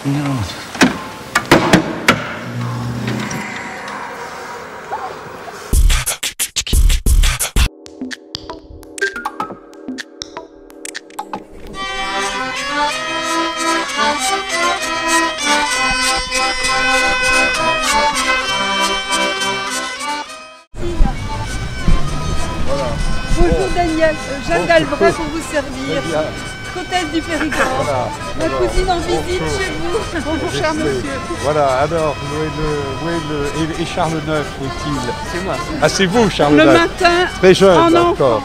Bonjour Daniel, Jeanne d'Albret pour vous servir. Comtesse du Périgord. Voilà. Ma cousine en visite chez vous. Bonjour cher monsieur. Voilà, alors, et Charles IX, où est-il? C'est moi. Ah, c'est vous, Charles Le IX. matin, Très jeune, en d'accord.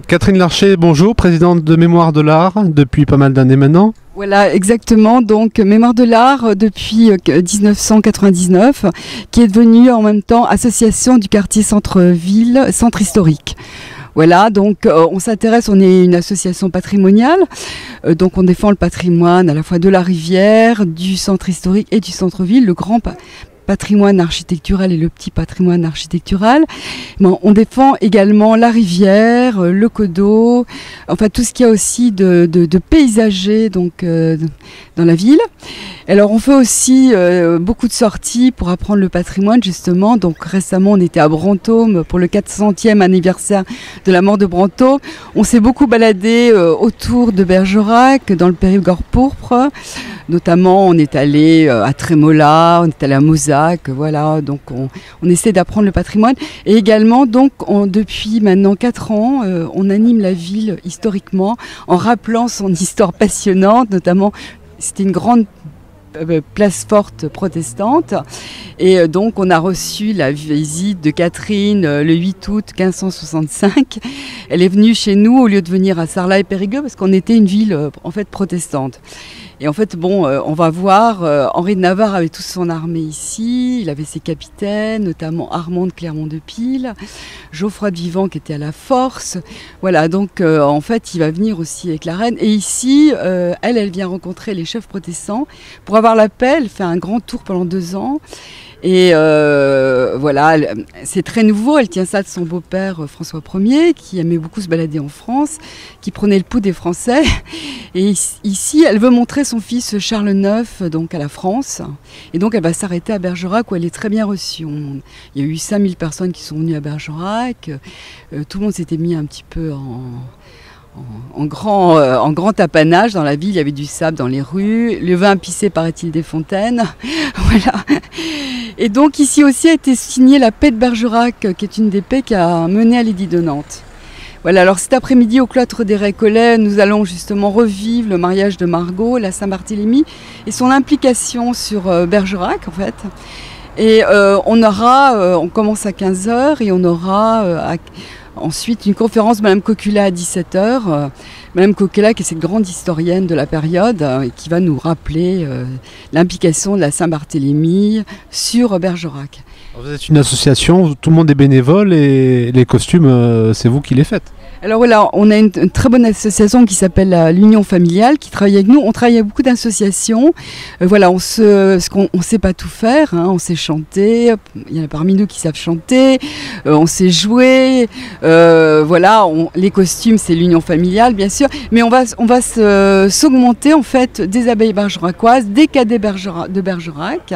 Catherine Larcher, bonjour, présidente de Mémoire de l'Art depuis pas mal d'années maintenant. voilà exactement, donc Mémoire de l'Art depuis 1999, qui est devenue en même temps association du quartier centre-ville, centre historique. Voilà, donc on s'intéresse, on est une association patrimoniale, donc on défend le patrimoine à la fois de la rivière, du centre historique et du centre-ville, le grand patrimoine architectural et le petit patrimoine architectural. Bon, on défend également la rivière, le codo, enfin tout ce qu'il y a aussi de paysager donc, dans la ville. Alors on fait aussi beaucoup de sorties pour apprendre le patrimoine justement. Donc récemment on était à Brantôme pour le 400e anniversaire de la mort de Brantôme. On s'est beaucoup baladé autour de Bergerac, dans le Périgord pourpre. Notamment on est allé à Trémola, on est allé à Mozac, voilà. Donc on essaie d'apprendre le patrimoine. Et également donc depuis maintenant 4 ans, on anime la ville historiquement en rappelant son histoire passionnante, notamment c'était une grande place forte protestante et donc on a reçu la visite de Catherine le 8 août 1565. Elle est venue chez nous au lieu de venir à Sarlat et Périgueux parce qu'on était une ville en fait protestante. Et en fait, bon, on va voir, Henri de Navarre avait toute son armée ici, il avait ses capitaines, notamment Armand de Clermont de Pile, Geoffroy de Vivant qui était à la Force. Voilà, donc en fait, il va venir aussi avec la reine. Et ici, elle vient rencontrer les chefs protestants pour avoir la paix. Elle fait un grand tour pendant 2 ans. Et voilà, c'est très nouveau, elle tient ça de son beau-père François Ier, qui aimait beaucoup se balader en France, qui prenait le pouls des Français. Et ici, elle veut montrer son fils Charles IX donc à la France. Et donc, elle va s'arrêter à Bergerac où elle est très bien reçue. Il y a eu 5000 personnes qui sont venues à Bergerac. Tout le monde s'était mis un petit peu en grand apanage dans la ville. Il y avait du sable dans les rues. Le vin pissé, paraît-il, des fontaines. Voilà. Et donc, ici aussi a été signée la paix de Bergerac, qui est une des paix qui a mené à l'édit de Nantes. Voilà, alors cet après-midi au cloître des Récollets, nous allons justement revivre le mariage de Margot, la Saint-Barthélemy, et son implication sur Bergerac en fait. Et on commence à 15h et on aura ensuite une conférence de Madame Coquelat à 17h. Madame Coquelat qui est cette grande historienne de la période et qui va nous rappeler l'implication de la Saint-Barthélemy sur Bergerac. Vous êtes une association, tout le monde est bénévole et les costumes, c'est vous qui les faites. Alors voilà, on a une très bonne association qui s'appelle l'Union familiale qui travaille avec nous. On travaille avec beaucoup d'associations. Voilà, on sait pas tout faire, hein, on sait chanter. Il y en a parmi nous qui savent chanter. On sait jouer. Voilà, les costumes c'est l'Union familiale bien sûr, mais on va s'augmenter en fait des abeilles bergeracoises, des cadets de Bergerac.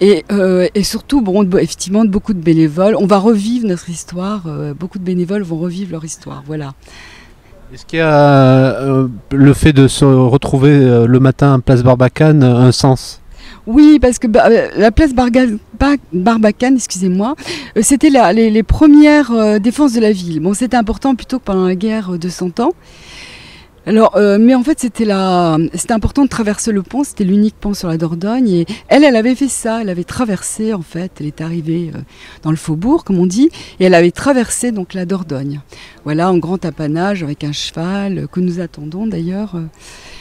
Et surtout, bon, effectivement, beaucoup de bénévoles. On va revivre notre histoire. Beaucoup de bénévoles vont revivre leur histoire. Voilà. Est-ce qu'il y a le fait de se retrouver le matin à Place Barbacane un sens ? Oui, parce que la place Barbacane, excusez-moi, c'était les premières défenses de la ville. Bon, c'était important plutôt que pendant la guerre de 100 ans. Alors, mais en fait, c'était important de traverser le pont. C'était l'unique pont sur la Dordogne. Et elle avait fait ça. Elle avait traversé, en fait. Elle est arrivée dans le faubourg, comme on dit, et elle avait traversé donc la Dordogne. Voilà, en grand apanage avec un cheval que nous attendons d'ailleurs.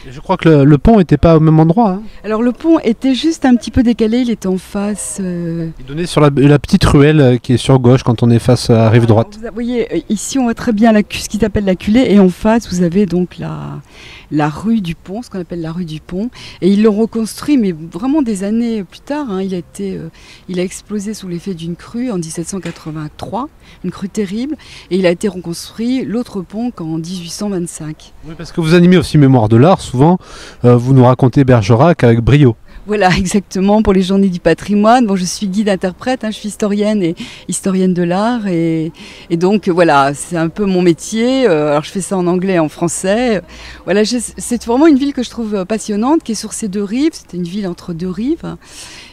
Et je crois que le pont n'était pas au même endroit. Hein. Alors le pont était juste un petit peu décalé, il était en face. Il donnait sur la petite ruelle qui est sur gauche quand on est face à la rive droite. Vous voyez, ici on voit très bien ce qui s'appelle la culée, et en face vous avez donc la rue du pont, ce qu'on appelle la rue du pont. Et ils l'ont reconstruit, mais vraiment des années plus tard. Hein, il a explosé sous l'effet d'une crue en 1783, une crue terrible, et il a été reconstruit l'autre pont qu'en 1825. Oui, parce que vous animez aussi Mémoire de l'Art, souvent vous nous racontez Bergerac avec brio. Voilà, exactement, pour les journées du patrimoine. Bon, je suis guide-interprète, hein, je suis historienne et historienne de l'art. Et donc, voilà, c'est un peu mon métier. Alors, je fais ça en anglais et en français. Voilà, c'est vraiment une ville que je trouve passionnante, qui est sur ces deux rives. C'était une ville entre deux rives.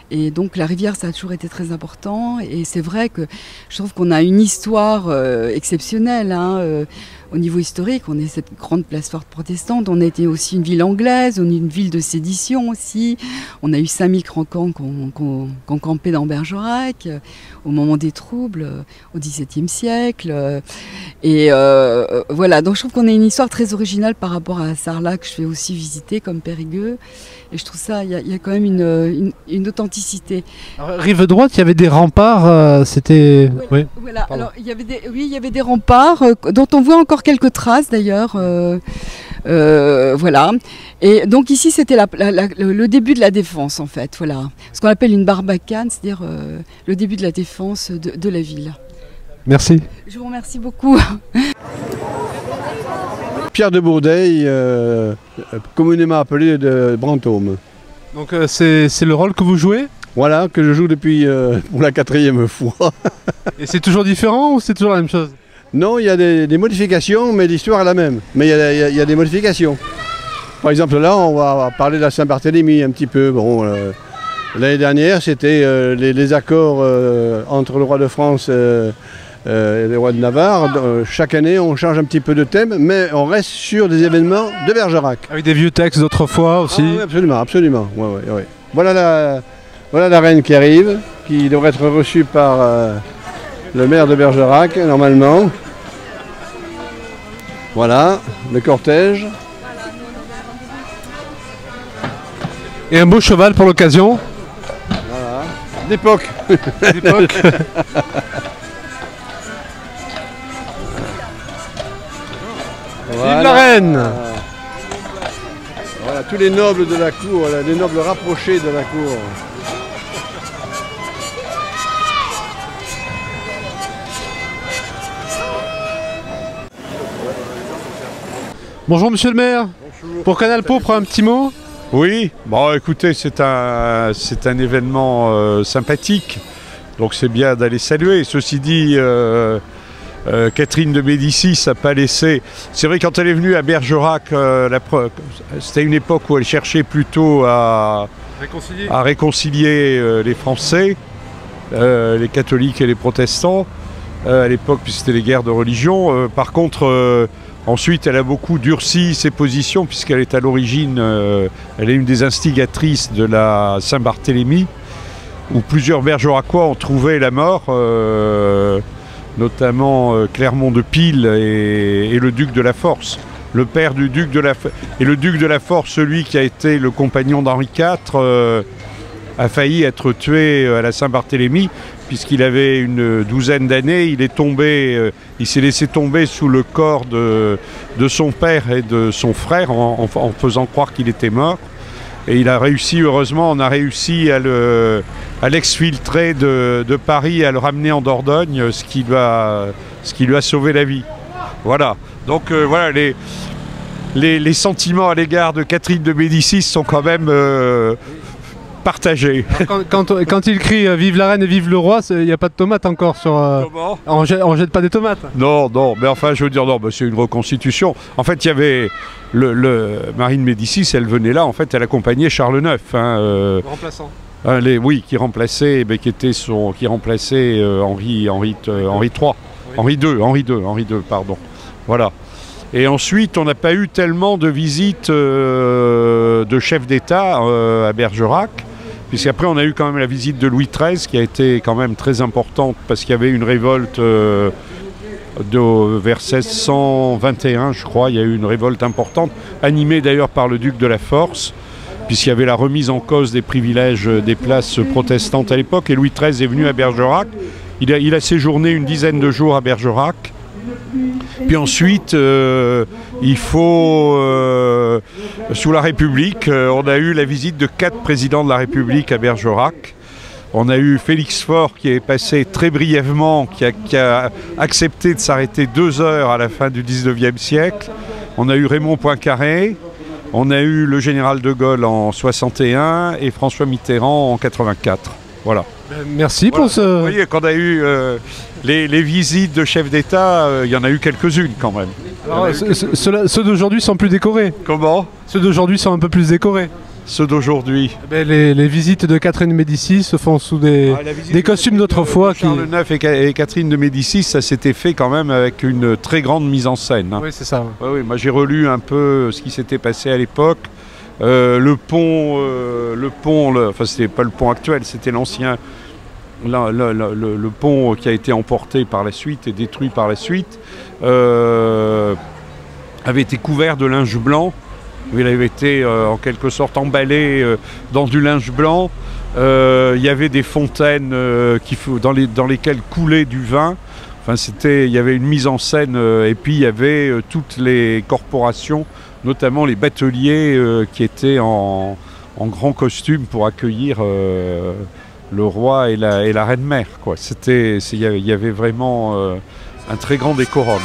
Et donc la rivière, ça a toujours été très important. Et c'est vrai que je trouve qu'on a une histoire exceptionnelle. Hein, au niveau historique, on est cette grande place forte protestante. On a été aussi une ville anglaise, on est une ville de sédition aussi. On a eu 5000 craquants qui ont campé dans Bergerac au moment des troubles, au XVIIe siècle. Et voilà, donc je trouve qu'on a une histoire très originale par rapport à Sarlat, que je fais aussi visiter comme Périgueux. Et je trouve ça, il y a quand même une authenticité. Alors, rive droite, il y avait des remparts, c'était... Oui. Voilà, alors il y avait des remparts dont on voit encore quelques traces d'ailleurs. Voilà. Et donc ici, c'était le début de la défense en fait. Voilà. Ce qu'on appelle une barbacane, c'est-à-dire le début de la défense de la ville. Merci. Je vous remercie beaucoup. Pierre de Bourdeil, communément appelé de Brantôme. Donc c'est le rôle que vous jouez? Voilà, que je joue depuis pour la 4e fois. Et c'est toujours différent ou c'est toujours la même chose? Non, il y a des modifications, mais l'histoire est la même. Mais il y a des modifications. Par exemple, là, on va parler de la Saint-Barthélemy un petit peu. Bon, l'année dernière, c'était les accords entre le roi de France et le roi de Navarre. Chaque année, on change un petit peu de thème, mais on reste sur des événements de Bergerac. Avec des vieux textes d'autrefois aussi. Ah, oui, absolument, absolument. Ouais. Voilà la reine qui arrive, qui devrait être reçue par le maire de Bergerac, normalement. Voilà, le cortège. Et un beau cheval pour l'occasion. Voilà, d'époque. D'époque. Vive la reine! Voilà, tous les nobles de la cour, les nobles rapprochés de la cour. Bonjour monsieur le maire. Bonjour. Pour Canal Pau, prends un petit mot. Oui, bon écoutez, c'est un événement sympathique, donc c'est bien d'aller saluer. Ceci dit, Catherine de Médicis n'a pas laissé... C'est vrai, quand elle est venue à Bergerac, c'était une époque où elle cherchait plutôt à réconcilier les Français, les catholiques et les protestants, à l'époque, puisque c'était les guerres de religion. Par contre, ensuite, elle a beaucoup durci ses positions, puisqu'elle est à l'origine, elle est une des instigatrices de la Saint-Barthélemy, où plusieurs Bergeracois ont trouvé la mort, notamment Clermont de Pile et le duc de la Force. Le père du duc de la Force. Et le duc de la Force, celui qui a été le compagnon d'Henri IV, a failli être tué à la Saint-Barthélemy, puisqu'il avait une douzaine d'années. Il est tombé, il s'est laissé tomber sous le corps de son père et de son frère en faisant croire qu'il était mort. Et il a réussi, heureusement, on a réussi à l'exfiltrer de Paris, à le ramener en Dordogne, ce qui lui a sauvé la vie. Voilà. Donc voilà, les sentiments à l'égard de Catherine de Médicis sont quand même partagé. Quand il crie vive la reine et vive le roi, il n'y a pas de tomates encore sur. Comment ? On jette pas des tomates. Non, mais enfin, je veux dire, non, c'est une reconstitution. En fait, il y avait Marie de Médicis, elle venait là, en fait, elle accompagnait Charles IX. Remplaçant. Oui, qui remplaçait Henri III. Oui. Henri II, pardon. Voilà. Et ensuite, on n'a pas eu tellement de visites de chefs d'État à Bergerac, puisqu'après, on a eu quand même la visite de Louis XIII, qui a été quand même très importante, parce qu'il y avait une révolte vers 1621, je crois, il y a eu une révolte importante, animée d'ailleurs par le duc de la Force, puisqu'il y avait la remise en cause des privilèges des places protestantes à l'époque, et Louis XIII est venu à Bergerac. Il a séjourné une dizaine de jours à Bergerac. Puis ensuite, sous la République, on a eu la visite de 4 présidents de la République à Bergerac. On a eu Félix Faure qui est passé très brièvement, qui a accepté de s'arrêter 2 heures à la fin du 19e siècle. On a eu Raymond Poincaré, on a eu le général de Gaulle en 61 et François Mitterrand en 84. Voilà. Merci pour ce... Vous voyez, quand on a eu les visites de chefs d'État, il y en a eu quelques-unes quand même. Alors, ceux d'aujourd'hui sont plus décorés. Comment ? Ceux d'aujourd'hui sont un peu plus décorés. Ceux d'aujourd'hui. Les visites de Catherine de Médicis se font sous des costumes d'autrefois. Charles IX et Catherine de Médicis, ça s'était fait quand même avec une très grande mise en scène. Oui, c'est ça. Ouais. Oui, moi j'ai relu un peu ce qui s'était passé à l'époque. Le pont, enfin c'était pas le pont actuel, c'était l'ancien, le pont qui a été emporté par la suite et détruit par la suite, avait été couvert de linge blanc. Il avait été en quelque sorte emballé dans du linge blanc. Il y avait des fontaines dans lesquelles coulait du vin. Enfin, il y avait une mise en scène et puis il y avait toutes les corporations, notamment les bateliers qui étaient en grand costume pour accueillir le roi et la reine-mère. Il y avait vraiment un très grand décorum.